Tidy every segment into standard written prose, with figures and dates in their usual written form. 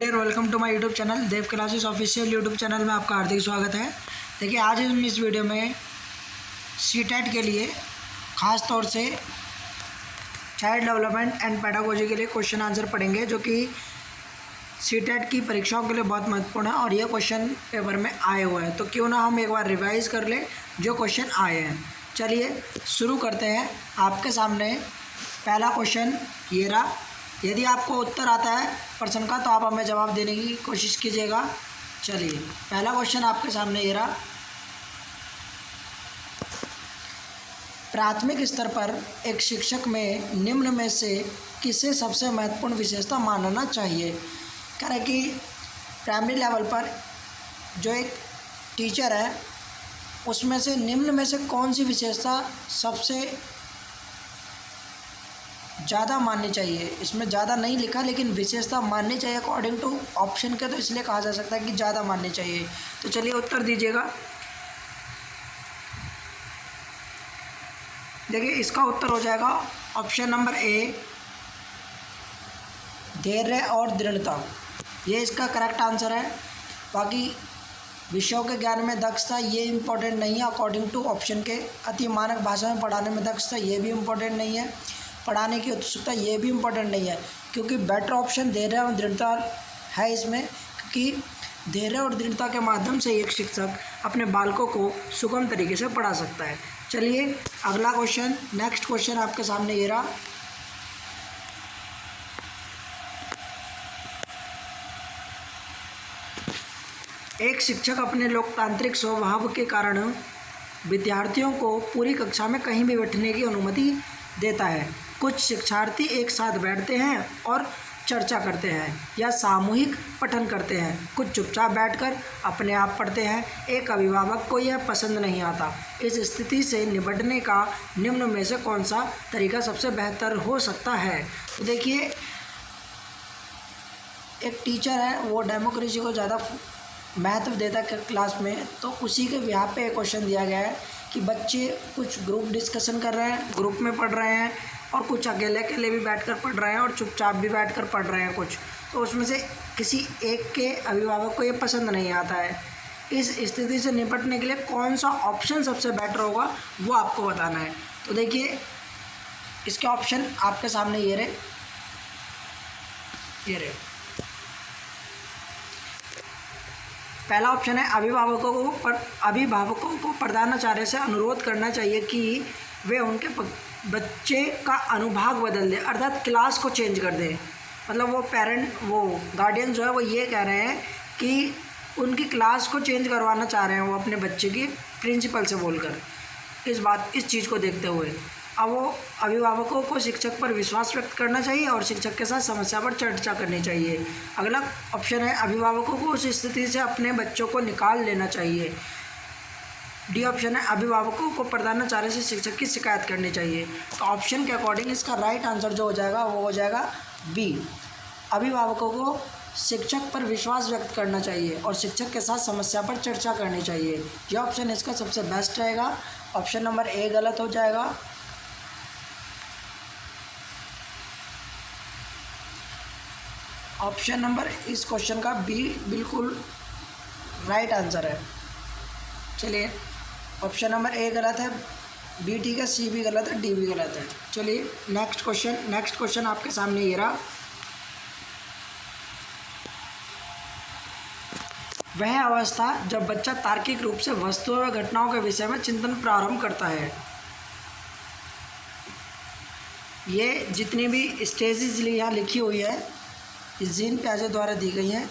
Welcome to my YouTube channel Dev classes official YouTube channel में आपका हार्दिक स्वागत है। देखिए आज हम इस वीडियो में सीटेट के लिए ख़ास तौर से चाइल्ड डेवलपमेंट एंड पेडागोजी के लिए क्वेश्चन आंसर पढ़ेंगे, जो कि सीटेट की परीक्षाओं के लिए बहुत महत्वपूर्ण है और ये क्वेश्चन पेपर में आए हुए हैं। तो क्यों ना हम एक बार रिवाइज़ कर लें जो क्वेश्चन आए हैं। चलिए शुरू करते हैं। आपके सामने पहला क्वेश्चन ये रहा। यदि आपको उत्तर आता है प्रश्न का तो आप हमें जवाब देने की कोशिश कीजिएगा। चलिए पहला क्वेश्चन आपके सामने ये रहा। प्राथमिक स्तर पर एक शिक्षक में निम्न में से किसे सबसे महत्वपूर्ण विशेषता मानना चाहिए। कह रहे कि प्राइमरी लेवल पर जो एक टीचर है उसमें से निम्न में से कौन सी विशेषता सबसे ज़्यादा माननी चाहिए। इसमें ज़्यादा नहीं लिखा, लेकिन विशेषता माननी चाहिए अकॉर्डिंग टू ऑप्शन के, तो इसलिए कहा जा सकता है कि ज़्यादा माननी चाहिए। तो चलिए उत्तर दीजिएगा। देखिए इसका उत्तर हो जाएगा ऑप्शन नंबर ए, धैर्य और दृढ़ता। ये इसका करेक्ट आंसर है। बाकी विषयों के ज्ञान में दक्षता ये इम्पोर्टेंट नहीं है अकॉर्डिंग टू ऑप्शन के। अति मानक भाषा में पढ़ाने में दक्षता ये भी इम्पोर्टेंट नहीं है। पढ़ाने की उत्सुकता ये भी इम्पोर्टेंट नहीं है, क्योंकि बेटर ऑप्शन धैर्य और दृढ़ता है इसमें, क्योंकि धैर्य और दृढ़ता के माध्यम से एक शिक्षक अपने बालकों को सुगम तरीके से पढ़ा सकता है। चलिए अगला क्वेश्चन, नेक्स्ट क्वेश्चन आपके सामने ये रहा। एक शिक्षक अपने लोकतांत्रिक स्वभाव के कारण विद्यार्थियों को पूरी कक्षा में कहीं भी बैठने की अनुमति देता है। कुछ शिक्षार्थी एक साथ बैठते हैं और चर्चा करते हैं या सामूहिक पठन करते हैं, कुछ चुपचाप बैठकर अपने आप पढ़ते हैं। एक अभिभावक को यह पसंद नहीं आता। इस स्थिति से निपटने का निम्न में से कौन सा तरीका सबसे बेहतर हो सकता है। तो देखिए एक टीचर है वो डेमोक्रेसी को ज़्यादा महत्व देता है क्लास में, तो उसी के यहाँ पे क्वेश्चन दिया गया है कि बच्चे कुछ ग्रुप डिस्कशन कर रहे हैं, ग्रुप में पढ़ रहे हैं, और कुछ अकेले अकेले भी बैठकर पढ़ रहे हैं और चुपचाप भी बैठकर पढ़ रहे हैं कुछ। तो उसमें से किसी एक के अभिभावक को ये पसंद नहीं आता है। इस स्थिति से निपटने के लिए कौन सा ऑप्शन सबसे बेटर होगा वो आपको बताना है। तो देखिए इसके ऑप्शन आपके सामने ये रहे। पहला ऑप्शन है अभिभावकों को प्रधानाचार्य से अनुरोध करना चाहिए कि वे उनके बच्चे का अनुभाग बदल दें, अर्थात क्लास को चेंज कर दें। मतलब वो गार्डियन जो है वो ये कह रहे हैं कि उनकी क्लास को चेंज करवाना चाह रहे हैं वो अपने बच्चे की प्रिंसिपल से बोलकर, इस चीज़ को देखते हुए। अब वो अभिभावकों को शिक्षक पर विश्वास व्यक्त करना चाहिए और शिक्षक के साथ समस्या पर चर्चा करनी चाहिए। अगला ऑप्शन है अभिभावकों को उस स्थिति से अपने बच्चों को निकाल लेना चाहिए। डी ऑप्शन है अभिभावकों को प्रधानाचार्य से शिक्षक की शिकायत करनी चाहिए। तो ऑप्शन के अकॉर्डिंग इसका राइट आंसर जो हो जाएगा वो हो जाएगा बी, अभिभावकों को शिक्षक पर विश्वास व्यक्त करना चाहिए और शिक्षक के साथ समस्या पर चर्चा करनी चाहिए। यह ऑप्शन इसका सबसे बेस्ट रहेगा। ऑप्शन नंबर ए गलत हो जाएगा। ऑप्शन नंबर इस क्वेश्चन का बी बिल्कुल राइट आंसर है। चलिए ऑप्शन नंबर ए गलत है, बी ठीक है, सी भी गलत है, डी भी गलत है। चलिए नेक्स्ट क्वेश्चन आपके सामने ये रहा। वह अवस्था जब बच्चा तार्किक रूप से वस्तुओं और घटनाओं के विषय में चिंतन प्रारंभ करता है। ये जितनी भी स्टेजेस यहाँ लिखी हुई है इस जीन पियाजे द्वारा दी गई हैं।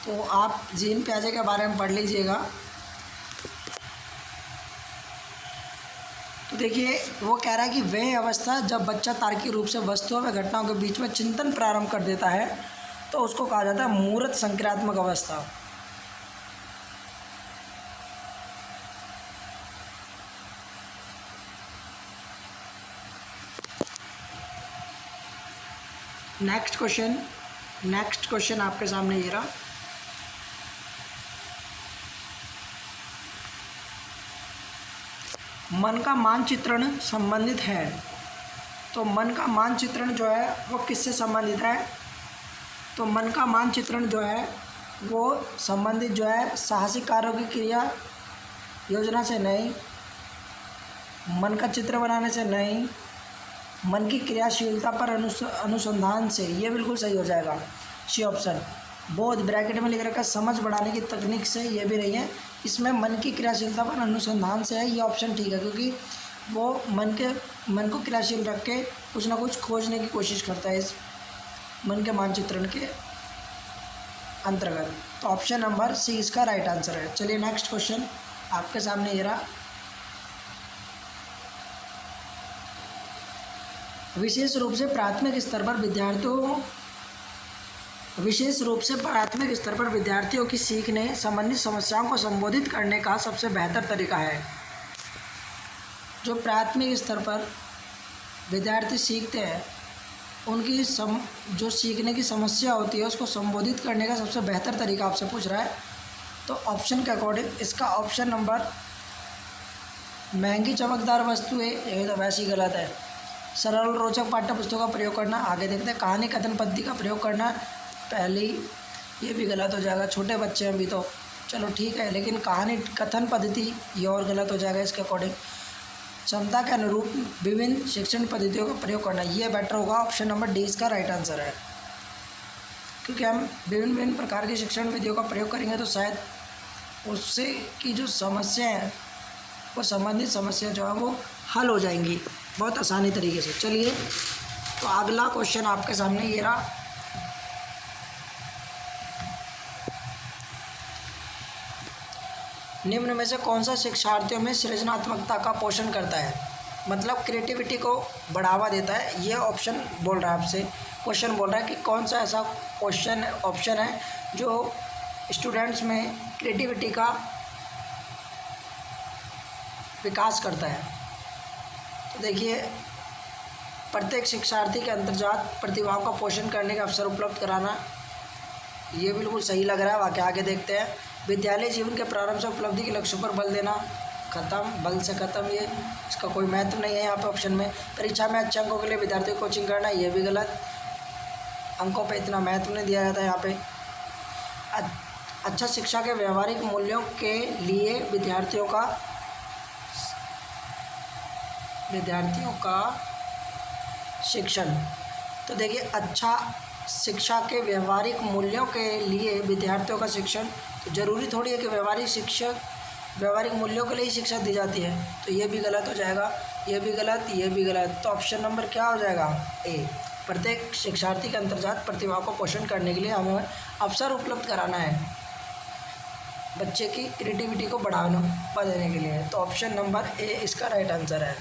तो आप जीन पियाजे के बारे में पढ़ लीजिएगा। तो देखिए वो कह रहा है कि वह अवस्था जब बच्चा तार्किक रूप से वस्तुओं व घटनाओं के बीच में चिंतन प्रारंभ कर देता है तो उसको कहा जाता है मूर्त संक्रियात्मक अवस्था। नेक्स्ट क्वेश्चन आपके सामने ये रहा। मन का मानचित्रण संबंधित है तो मन का मानचित्रण जो है वो किससे संबंधित है? तो मन का मानचित्रण जो है वो संबंधित जो है साहसिक कार्यों की क्रिया योजना से नहीं, मन का चित्र बनाने से नहीं, मन की क्रियाशीलता पर अनुसंधान से। ये बिल्कुल सही हो जाएगा, सी ऑप्शन। बोध ब्रैकेट में लिख रखा समझ बढ़ाने की तकनीक से, ये भी नहीं है। इसमें मन की क्रियाशीलता पर अनुसंधान से है, ये ऑप्शन ठीक है, क्योंकि वो मन को क्रियाशील रख के कुछ ना कुछ खोजने की कोशिश करता है इस मन के मानचित्रण के अंतर्गत। तो ऑप्शन नंबर सी इसका राइट आंसर है। चलिए नेक्स्ट क्वेश्चन आपके सामने ये रहा। विशेष रूप से प्राथमिक स्तर पर विद्यार्थियों की सीखने संबंधित समस्याओं को संबोधित करने का सबसे बेहतर तरीका है। जो प्राथमिक स्तर पर विद्यार्थी सीखते हैं उनकी जो सीखने की समस्या होती है उसको संबोधित करने का सबसे बेहतर तरीका आपसे पूछ रहा है। तो ऑप्शन के अकॉर्डिंग इसका ऑप्शन नंबर महंगी चमकदार वस्तुएं, ये तो वैसे ही गलत है। सरल रोचक पाठ्य पुस्तकों का प्रयोग करना, आगे देखते हैं। कहानी कथन पद्धति का प्रयोग करना, पहली ये भी गलत हो जाएगा, छोटे बच्चे हैं अभी तो, चलो ठीक है, लेकिन कहानी कथन पद्धति ये और गलत हो जाएगा इसके अकॉर्डिंग। क्षमता के अनुरूप विभिन्न शिक्षण पद्धतियों का प्रयोग करना, ये बेटर होगा, ऑप्शन नंबर डी इसका राइट आंसर है। क्योंकि हम विभिन्न प्रकार की शिक्षण विधियों का प्रयोग करेंगे तो शायद उससे की जो समस्या है वो संबंधित समस्या जो है वो हल हो जाएंगी बहुत आसानी तरीके से। चलिए तो अगला क्वेश्चन आपके सामने ये रहा। निम्न में से कौन सा शिक्षार्थियों में सृजनात्मकता का पोषण करता है, मतलब क्रिएटिविटी को बढ़ावा देता है। ये ऑप्शन बोल रहा है आपसे, क्वेश्चन बोल रहा है कि कौन सा ऐसा ऑप्शन है जो स्टूडेंट्स में क्रिएटिविटी का विकास करता है। तो देखिए, प्रत्येक शिक्षार्थी के अंतर्जात प्रतिभाओं का पोषण करने का अवसर उपलब्ध कराना, ये बिल्कुल सही लग रहा है। वाकई आगे देखते हैं। विद्यालय जीवन के प्रारंभ से उपलब्धि के लक्ष्यों पर बल देना, खत्म, बल से खत्म, ये इसका कोई महत्व नहीं है यहाँ पे ऑप्शन में। परीक्षा में अच्छे अंकों के लिए विद्यार्थियों को कोचिंग करना, ये भी गलत, अंकों पे इतना महत्व नहीं दिया जाता है यहाँ पे। अच्छा शिक्षा के व्यवहारिक मूल्यों के लिए विद्यार्थियों का शिक्षण। तो देखिए, अच्छा शिक्षा के व्यवहारिक मूल्यों के लिए विद्यार्थियों का शिक्षण, तो ज़रूरी थोड़ी है कि व्यवहारिक मूल्यों के लिए ही शिक्षा दी जाती है, तो ये भी गलत हो जाएगा, ये भी गलत, ये भी गलत। तो ऑप्शन नंबर क्या हो जाएगा, ए। प्रत्येक शिक्षार्थी के अंतर्गत प्रतिभा को पोषण करने के लिए हमें अवसर उपलब्ध कराना है, बच्चे की क्रिएटिविटी को बढ़ावा देने के लिए। तो ऑप्शन नंबर ए इसका राइट आंसर है।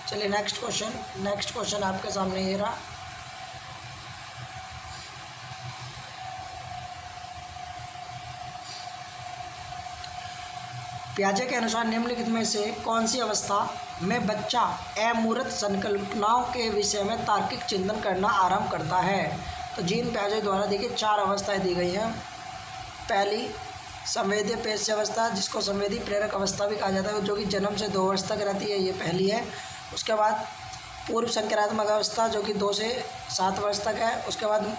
चलिए नेक्स्ट क्वेश्चन आपके सामने ये रहा। पियाजे के अनुसार निम्नलिखित में से कौन सी अवस्था में बच्चा अमूर्त संकल्पनाओं के विषय में तार्किक चिंतन करना आरंभ करता है। तो जीन पियाजे द्वारा देखिए 4 अवस्थाएं दी गई हैं। पहली संवेदी पेश अवस्था, जिसको संवेदी प्रेरक अवस्था भी कहा जाता है, जो कि जन्म से 2 वर्ष तक रहती है, ये पहली है। उसके बाद पूर्व संक्रात्मक अवस्था जो कि 2 से 7 वर्ष तक है। उसके बाद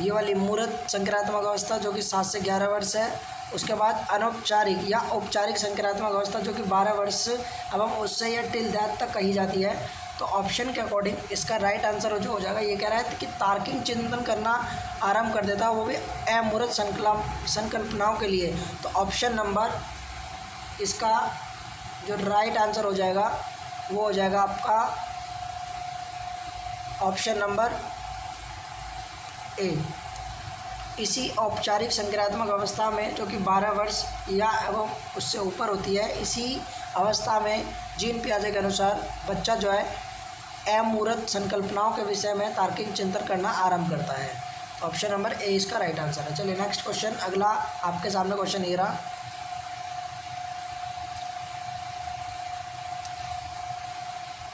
ये वाली मूर्त संक्रात्मक अवस्था जो कि 7 से 11 वर्ष है। उसके बाद अनौपचारिक या औपचारिक संक्रात्मक अवस्था जो कि 12 वर्ष एवं उससे या टिल डेथ तक कही जाती है। तो ऑप्शन के अकॉर्डिंग इसका राइट आंसर जो हो जाएगा, ये कह रहा है कि तार्किक चिंतन करना आरंभ कर देता है, वो भी अमूर्त संकल्पनाओं के लिए। तो ऑप्शन नंबर इसका जो राइट आंसर हो जाएगा वो हो जाएगा आपका ऑप्शन नंबर ए। इसी औपचारिक संक्रात्मक अवस्था में जो कि 12 वर्ष या एवं उससे ऊपर होती है, इसी अवस्था में जीन पियाजे के अनुसार बच्चा जो है अमूर्त संकल्पनाओं के विषय में तार्किक चिंतन करना आरंभ करता है। ऑप्शन नंबर ए इसका राइट आंसर है। चलिए नेक्स्ट क्वेश्चन, अगला आपके सामने क्वेश्चन ये रहा।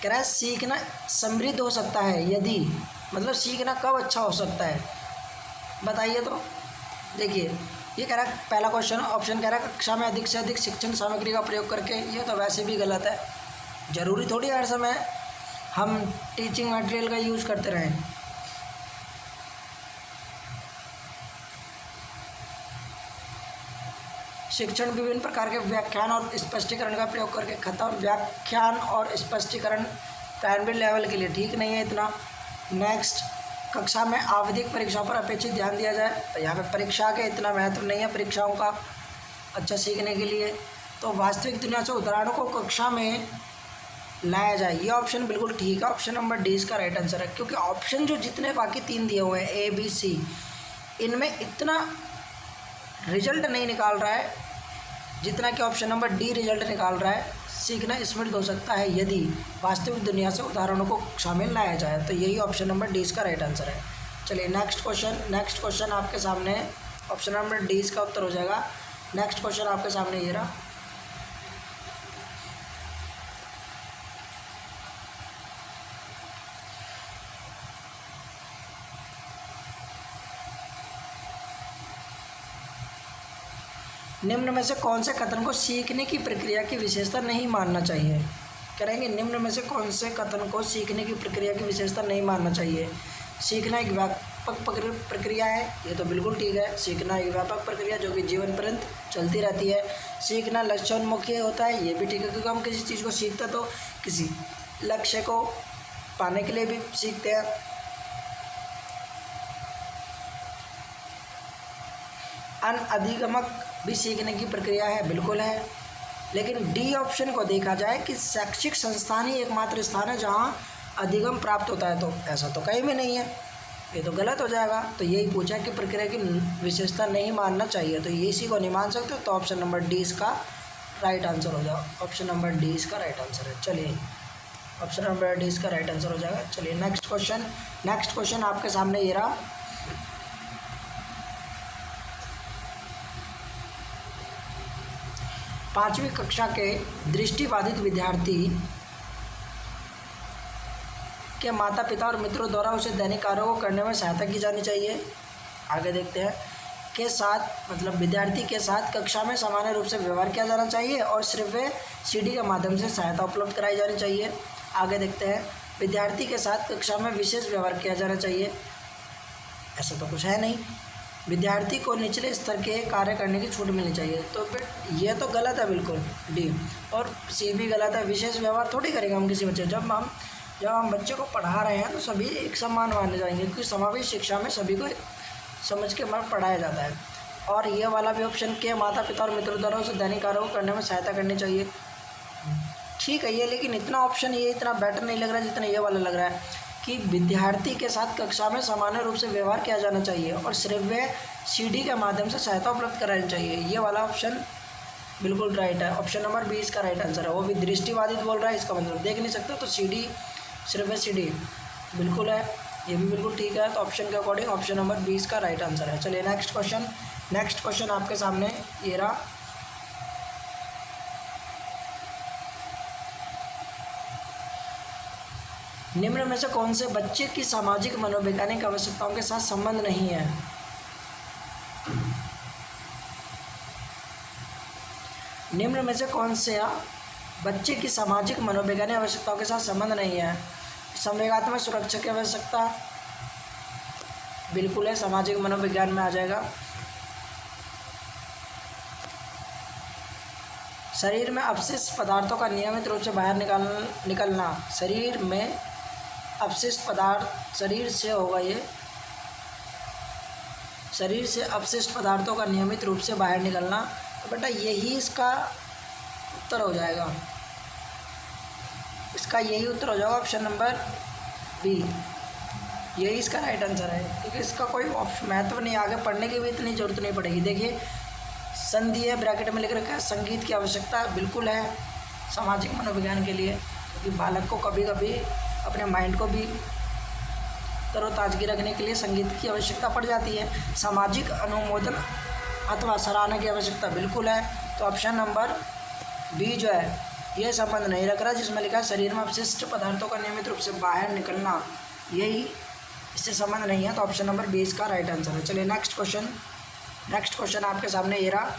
कह रहा है सीखना समृद्ध हो सकता है यदि, मतलब सीखना कब अच्छा हो सकता है, बताइए। तो देखिए, ये कह रहा है पहला क्वेश्चन ऑप्शन कह रहा है कक्षा में अधिक से अधिक शिक्षण सामग्री का प्रयोग करके, ये तो वैसे भी गलत है। ज़रूरी थोड़ी हर समय हम टीचिंग मटेरियल का यूज़ करते रहें। शिक्षण विभिन्न प्रकार के व्याख्यान और स्पष्टीकरण का प्रयोग करके खत्म। व्याख्यान और स्पष्टीकरण प्राइमरी लेवल के लिए ठीक नहीं है इतना। नेक्स्ट, कक्षा में आवधिक परीक्षाओं पर अपेक्षित ध्यान दिया जाए। तो यहाँ पे परीक्षा के इतना महत्व नहीं है परीक्षाओं का अच्छा सीखने के लिए। तो वास्तविक दुनिया से उदाहरणों को कक्षा में लाया जाए, ये ऑप्शन बिल्कुल ठीक है। ऑप्शन नंबर डी इसका राइट आंसर है, क्योंकि ऑप्शन जो जितने बाकी 3 दिए हुए हैं ए बी सी, इनमें इतना रिजल्ट नहीं निकाल रहा है जितना कि ऑप्शन नंबर डी रिजल्ट निकाल रहा है। सीखना स्मृत हो सकता है यदि वास्तविक दुनिया से उदाहरणों को शामिल लाया जाए। तो यही ऑप्शन नंबर डी इसका राइट आंसर है। चलिए नेक्स्ट क्वेश्चन आपके सामने ऑप्शन नंबर डी इसका उत्तर हो जाएगा। नेक्स्ट क्वेश्चन आपके सामने ये रहा। निम्न में से कौन से कथन को सीखने की प्रक्रिया की विशेषता नहीं मानना चाहिए? करेंगे, निम्न में से कौन से कथन को सीखने की प्रक्रिया की विशेषता नहीं मानना चाहिए? सीखना एक व्यापक प्रक्रिया है, ये तो बिल्कुल ठीक है। सीखना एक व्यापक प्रक्रिया जो कि जीवन पर्यंत चलती रहती है। सीखना लक्ष्योन्मुखी होता है, ये भी ठीक है, क्योंकि हम किसी चीज़ को सीखते तो किसी लक्ष्य को पाने के लिए भी सीखते हैं। अनअधिगमक भी सीखने की प्रक्रिया है, बिल्कुल है। लेकिन डी ऑप्शन को देखा जाए कि शैक्षिक संस्थान ही एकमात्र स्थान है जहाँ अधिगम प्राप्त होता है, तो ऐसा तो कहीं भी नहीं है, ये तो गलत हो जाएगा। तो यही पूछा कि प्रक्रिया की विशेषता नहीं मानना चाहिए, तो ये इसी को नहीं मान सकते, तो ऑप्शन नंबर डी इसका राइट आंसर हो जाएगा। ऑप्शन नंबर डी इसका राइट आंसर है। चलिए ऑप्शन नंबर डी इसका राइट आंसर हो जाएगा। चलिए नेक्स्ट क्वेश्चन आपके सामने ये रहा। पाँचवीं कक्षा के दृष्टिबाधित विद्यार्थी के माता पिता और मित्रों द्वारा उसे दैनिक कार्यों को करने में सहायता की जानी चाहिए। आगे देखते हैं। के साथ मतलब विद्यार्थी के साथ कक्षा में सामान्य रूप से व्यवहार किया जाना चाहिए और श्रव्य सीडी के माध्यम से सहायता उपलब्ध कराई जानी चाहिए। आगे देखते हैं। विद्यार्थी के साथ कक्षा में विशेष व्यवहार किया जाना चाहिए, ऐसा तो कुछ है नहीं। विद्यार्थी को निचले स्तर के कार्य करने की छूट मिलनी चाहिए, तो फिर ये तो गलत है बिल्कुल डी, और सी भी गलत है। विशेष व्यवहार थोड़ी करेंगे हम किसी बच्चे, जब हम बच्चे को पढ़ा रहे हैं तो सभी एक समान माने जाएंगे, क्योंकि समावेशी शिक्षा में सभी को समझ के पढ़ाया जाता है। और ये वाला भी ऑप्शन के माता पिता और मित्रों द्वारा उसे दैनिक कार्यों को करने में सहायता करनी चाहिए, ठीक है ये, लेकिन इतना ऑप्शन ये इतना बेटर नहीं लग रहा है जितना ये वाला लग रहा है कि विद्यार्थी के साथ कक्षा में सामान्य रूप से व्यवहार किया जाना चाहिए और श्रव्य सीडी के माध्यम से सहायता उपलब्ध करानी चाहिए। ये वाला ऑप्शन बिल्कुल राइट है। ऑप्शन नंबर 20 का राइट आंसर है। वो भी दृष्टिबाधित बोल रहा है, इसका मतलब देख नहीं सकते, तो सीडी श्रव्य सीडी बिल्कुल है, ये भी बिल्कुल ठीक है। तो ऑप्शन के अकॉर्डिंग ऑप्शन नंबर 20 का राइट आंसर है। चलिए नेक्स्ट क्वेश्चन आपके सामने ये रहा। निम्न में से कौन से बच्चे की सामाजिक मनोवैज्ञानिक आवश्यकताओं के साथ संबंध नहीं है? निम्न में से कौन से बच्चे की सामाजिक मनोवैज्ञानिक आवश्यकताओं के साथ संबंध नहीं है? संवेगात्मक सुरक्षा की आवश्यकता बिल्कुल है, सामाजिक मनोविज्ञान में आ जाएगा। शरीर में अपशिष्ट पदार्थों का नियमित रूप से बाहर निकलना, शरीर में अपशिष्ट पदार्थ शरीर से होगा, ये शरीर से अपशिष्ट पदार्थों का नियमित रूप से बाहर निकलना, तो बेटा यही इसका उत्तर हो जाएगा। इसका यही उत्तर हो जाएगा, ऑप्शन नंबर बी, यही इसका राइट आंसर है, क्योंकि इसका कोई महत्व नहीं, आगे पढ़ने की भी इतनी ज़रूरत नहीं पड़ेगी। देखिए संधि है, ब्रैकेट में लिख रखा है, संगीत की आवश्यकता बिल्कुल है सामाजिक मनोविज्ञान के लिए, क्योंकि बालक को कभी कभी अपने माइंड को भी तरोताजगी रखने के लिए संगीत की आवश्यकता पड़ जाती है। सामाजिक अनुमोदन अथवा सराहना की आवश्यकता बिल्कुल है, तो ऑप्शन नंबर बी जो है ये संबंध नहीं रख रहा, जिसमें लिखा है शरीर में अपशिष्ट पदार्थों का नियमित रूप से बाहर निकलना, यही इससे संबंध नहीं है, तो ऑप्शन नंबर बी इसका राइट आंसर है। चलिए नेक्स्ट क्वेश्चन आपके सामने ये रहा।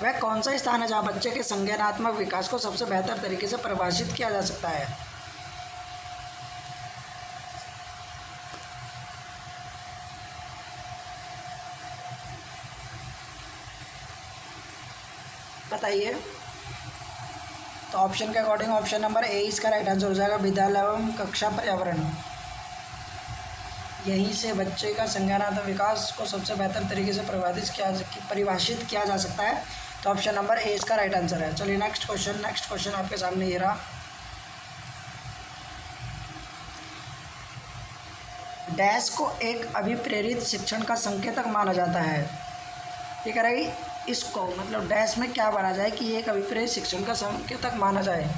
वह कौन सा स्थान है जहाँ बच्चे के संज्ञानात्मक विकास को सबसे बेहतर तरीके से परिभाषित किया जा सकता है? बताइए। तो ऑप्शन के अकॉर्डिंग ऑप्शन नंबर ए इसका राइट आंसर हो जाएगा, विद्यालय एवं कक्षा पर्यावरण। यहीं से बच्चे का संज्ञानात्मक विकास को सबसे बेहतर तरीके से परिभाषित किया जा सकता है। तो ऑप्शन नंबर ए इसका राइट आंसर है। चलिए नेक्स्ट क्वेश्चन आपके सामने ये रहा। डैश को एक अभिप्रेरित शिक्षण का संकेतक माना जाता है। ये कह रहा है कि इसको मतलब डैश में क्या माना जाए कि एक अभिप्रेरित शिक्षण का संकेतक माना जाए।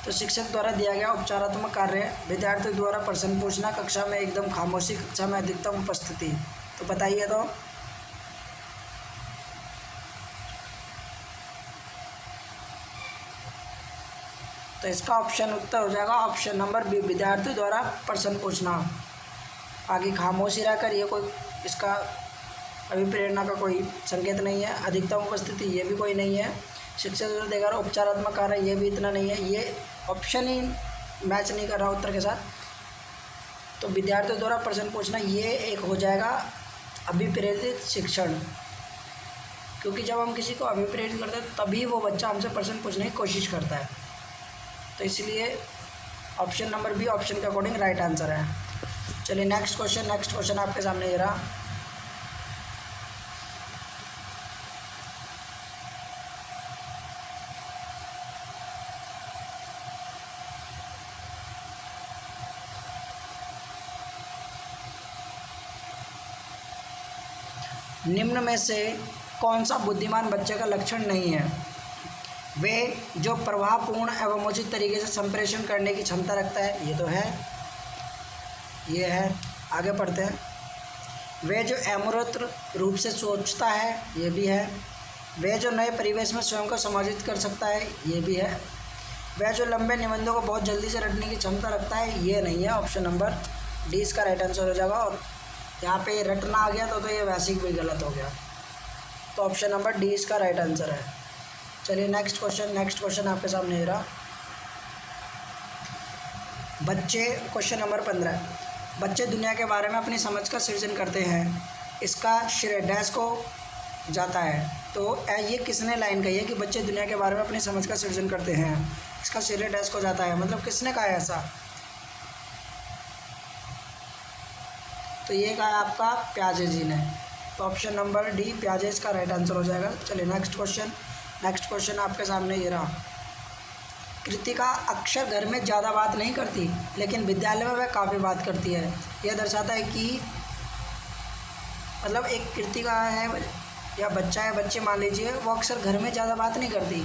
तो शिक्षक द्वारा दिया गया उपचारात्मक कार्य, विद्यार्थी द्वारा प्रश्न पूछना, कक्षा में एकदम खामोशी, कक्षा में अधिकतम उपस्थिति। तो बताइए। तो इसका ऑप्शन उत्तर हो जाएगा ऑप्शन नंबर बी, विद्यार्थी द्वारा प्रश्न पूछना। आगे खामोशी रहकर ये कोई इसका अभिप्रेरणा का कोई संकेत नहीं है। अधिकतम उपस्थिति ये भी कोई नहीं है। शिक्षक द्वारा देगा उपचारात्मक कार्य ये भी इतना नहीं है। ये ऑप्शन ही मैच नहीं कर रहा उत्तर के साथ। तो विद्यार्थियों द्वारा प्रश्न पूछना ये एक हो जाएगा अभिप्रेरित शिक्षण, क्योंकि जब हम किसी को अभिप्रेरित करते हैं तभी वो बच्चा हमसे प्रश्न पूछने की कोशिश करता है। तो इसलिए ऑप्शन नंबर बी ऑप्शन के अकॉर्डिंग राइट आंसर है। चलिए नेक्स्ट क्वेश्चन आपके सामने ये रहा। निम्न में से कौन सा बुद्धिमान बच्चे का लक्षण नहीं है? वे जो प्रभावपूर्ण एवं उचित तरीके से संप्रेषण करने की क्षमता रखता है, ये तो है, ये है। आगे पढ़ते हैं। वे जो अमूर्त रूप से सोचता है, ये भी है। वे जो नए परिवेश में स्वयं को समायोजित कर सकता है, ये भी है। वह जो लंबे निबंधों को बहुत जल्दी से रटने की क्षमता रखता है, ये नहीं है। ऑप्शन नंबर डी इसका राइट आंसर हो जाएगा। और यहाँ पे रटना आ गया तो ये वैसे ही कोई गलत हो गया। तो ऑप्शन नंबर डी इसका राइट आंसर है। चलिए नेक्स्ट क्वेश्चन आपके सामने ये रहा। क्वेश्चन नंबर 15, बच्चे दुनिया के बारे में अपनी समझ का सृजन करते हैं, इसका श्रेय डैश को जाता है। तो ये किसने लाइन कही है कि बच्चे दुनिया के बारे में अपनी समझ का सृजन करते हैं, इसका श्रेय डैश को जाता है, मतलब किसने कहा है ऐसा? तो ये कहा आपका प्याजे जी ने। तो ऑप्शन नंबर डी प्याजे इसका राइट आंसर हो जाएगा। चलिए नेक्स्ट क्वेश्चन आपके सामने ये रहा। कृतिका अक्सर घर में ज़्यादा बात नहीं करती, लेकिन विद्यालय में वह काफ़ी बात करती है। यह दर्शाता है कि मतलब एक कृतिका है या बच्चा है, बच्चे मान लीजिए, वो अक्सर घर में ज़्यादा बात नहीं करती,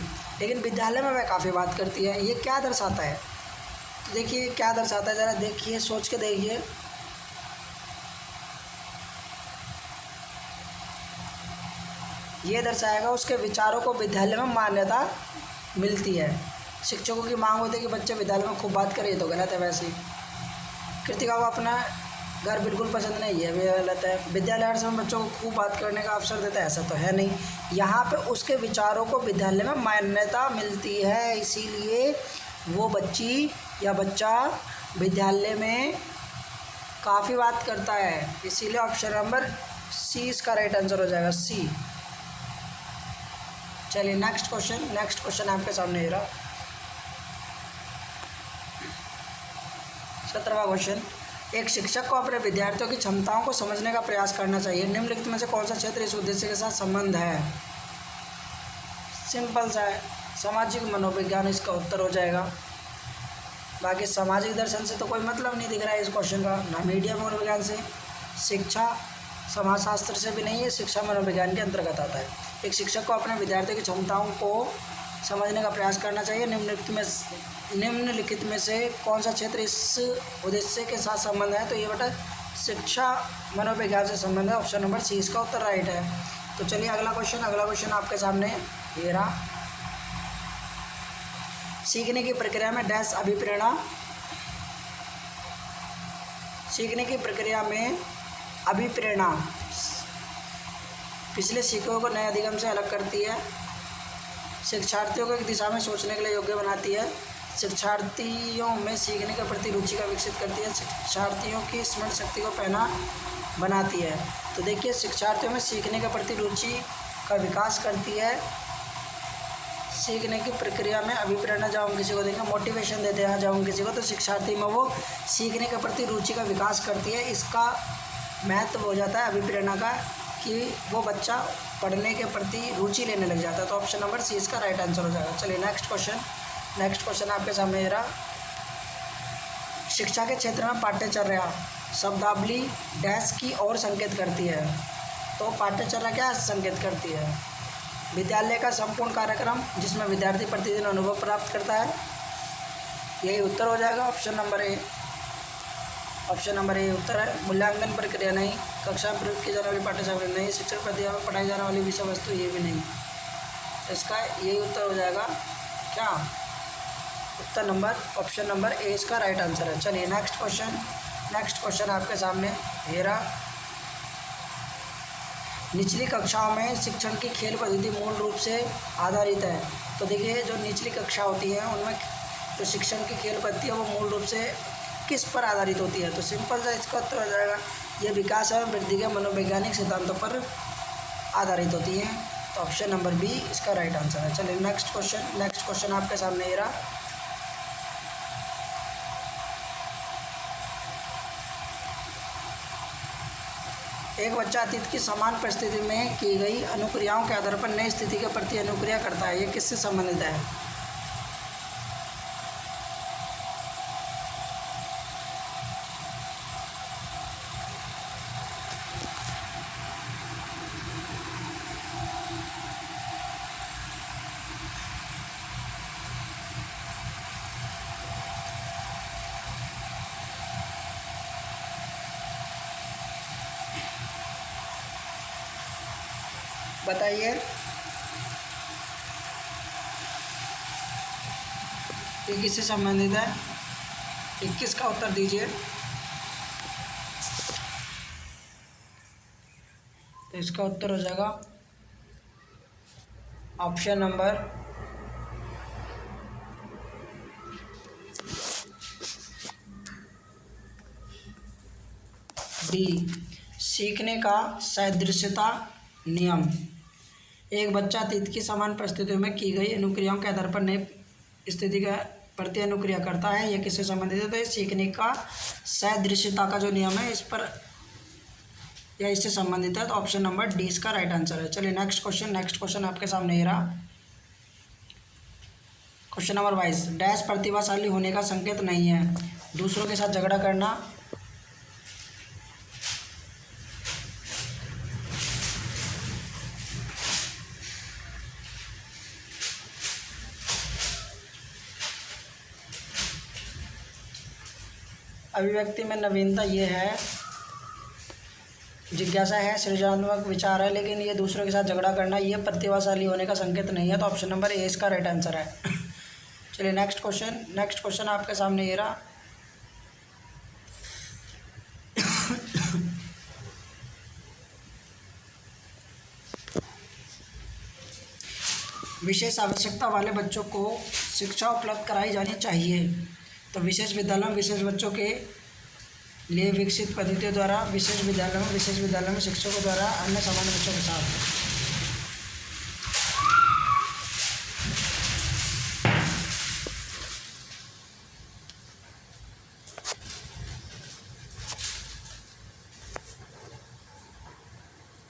लेकिन विद्यालय में वह काफ़ी बात करती है। ये क्या दर्शाता है? तो देखिए क्या दर्शाता है, ज़रा देखिए, सोच के देखिए। ये दर्शाएगा उसके विचारों को विद्यालय में मान्यता मिलती है। शिक्षकों की मांग होती है कि बच्चे विद्यालय में खूब बात करें, तो गलत है। वैसे ही कृतिका को अपना घर बिल्कुल पसंद नहीं, ये भी गलत है। विद्यालय हर समय बच्चों को खूब बात करने का अवसर देता है, ऐसा तो है नहीं। यहाँ पे उसके विचारों को विद्यालय में मान्यता मिलती है, इसीलिए वो बच्ची या बच्चा विद्यालय में काफ़ी बात करता है। इसीलिए ऑप्शन नंबर सी इसका राइट आंसर हो जाएगा, सी। चलिए नेक्स्ट क्वेश्चन आपके सामने ये रहा। 17वां क्वेश्चन, एक शिक्षक को अपने विद्यार्थियों की क्षमताओं को समझने का प्रयास करना चाहिए। निम्नलिखित में से कौन सा क्षेत्र इस उद्देश्य के साथ संबंध है? सिंपल सा है, सामाजिक मनोविज्ञान इसका उत्तर हो जाएगा। बाकी सामाजिक दर्शन से तो कोई मतलब नहीं दिख रहा है इस क्वेश्चन का, ना मीडिया मनोविज्ञान से, शिक्षा समाजशास्त्र से भी नहीं है, शिक्षा मनोविज्ञान के अंतर्गत आता है। एक शिक्षक को अपने विद्यार्थियों की क्षमताओं को समझने का प्रयास करना चाहिए। निम्नलिखित में से कौन सा क्षेत्र इस उद्देश्य के साथ संबंध है? तो ये बेटा शिक्षा मनोविज्ञान से संबंध है। ऑप्शन नंबर सी इसका उत्तर राइट है। तो चलिए अगला क्वेश्चन आपके सामने ये रहा। सीखने की प्रक्रिया में डैश अभिप्रेरणा, सीखने की प्रक्रिया में अभिप्रेरणा पिछले सीखों को नए अधिगम से अलग करती है। शिक्षार्थियों को एक दिशा में सोचने के लिए योग्य बनाती है, शिक्षार्थियों में सीखने के प्रति रुचि का विकसित करती है, शिक्षार्थियों की स्मरण शक्ति को पैना बनाती है। तो देखिए, शिक्षार्थियों में सीखने के प्रति रुचि का विकास करती है, सीखने की प्रक्रिया में अभिप्रेरणा जब हम किसी को देंगे, मोटिवेशन देते हैं जब हम किसी को, तो शिक्षार्थी में वो सीखने के प्रति रुचि का विकास करती है। इसका महत्व हो जाता है अभिप्रेरणा का, कि वो बच्चा पढ़ने के प्रति रुचि लेने लग जाता है। तो ऑप्शन नंबर सी इसका राइट आंसर हो जाएगा। चलिए नेक्स्ट क्वेश्चन आपके सामने ये रहा। शिक्षा के क्षेत्र में पाठ्यचर्या शब्दावली डैश की ओर संकेत करती है। तो पाठ्यचर्या क्या संकेत करती है? विद्यालय का संपूर्ण कार्यक्रम जिसमें विद्यार्थी प्रतिदिन अनुभव प्राप्त करता है, यही उत्तर हो जाएगा। ऑप्शन नंबर ए उत्तर है। मूल्यांकन प्रक्रिया नहीं, कक्षा में प्रयुक्त की जाने वाली पाठ्य सामग्री नहीं, शिक्षक प्रक्रिया में पढ़ाई जाने वाली विषय वस्तु ये भी नहीं। इसका यही उत्तर हो जाएगा क्या? ऑप्शन नंबर ए इसका राइट आंसर है। चलिए नेक्स्ट क्वेश्चन आपके सामने ये रहा। निचली कक्षाओं में शिक्षण की खेल पद्धति मूल रूप से आधारित है। तो देखिए, जो निचली कक्षा होती है उनमें जो शिक्षण की खेल पद्धति है वो मूल रूप से किस पर आधारित होती है? तो सिंपल सा इसका उत्तर हो जाएगा, ये विकास एवं वृद्धि के मनोवैज्ञानिक सिद्धांतों पर आधारित होती है। तो ऑप्शन नंबर बी इसका राइट आंसर है। चलिए नेक्स्ट क्वेश्चन आपके सामने ये रहा। एक बच्चा अतीत की समान परिस्थिति में की गई अनुक्रियाओं के आधार पर नई स्थिति के प्रति अनुक्रिया करता है, ये किससे संबंधित है? बताइए, ये किससे संबंधित है? 21 का उत्तर दीजिए। तो इसका उत्तर हो जाएगा ऑप्शन नंबर डी, सीखने का सदृशता नियम। एक बच्चा अतीत की समान परिस्थितियों में की गई अनुक्रियाओं के आधार पर नई स्थिति का प्रति अनुक्रिया करता है, यह किससे संबंधित है? तो ये सीखने का सदृशता का जो नियम है इस पर या इससे संबंधित है। तो ऑप्शन नंबर डी इसका राइट आंसर है। चलिए नेक्स्ट क्वेश्चन आपके सामने ये रहा। क्वेश्चन नंबर 22, डैश प्रतिभाशाली होने का संकेत नहीं है। दूसरों के साथ झगड़ा करना, अभिव्यक्ति में नवीनता ये है, जिज्ञासा है, सृजनात्मक विचार है, लेकिन ये दूसरों के साथ झगड़ा करना ये प्रतिभाशाली होने का संकेत नहीं है। तो ऑप्शन नंबर ए इसका राइट आंसर है। चलिए नेक्स्ट क्वेश्चन आपके सामने ये रहा। विशेष आवश्यकता वाले बच्चों को शिक्षा उपलब्ध कराई जानी चाहिए। तो विशेष विद्यालयों में विशेष बच्चों के लिए विकसित पद्धतियों द्वारा, विशेष विद्यालयों में शिक्षकों द्वारा अन्य सामान्य बच्चों के साथ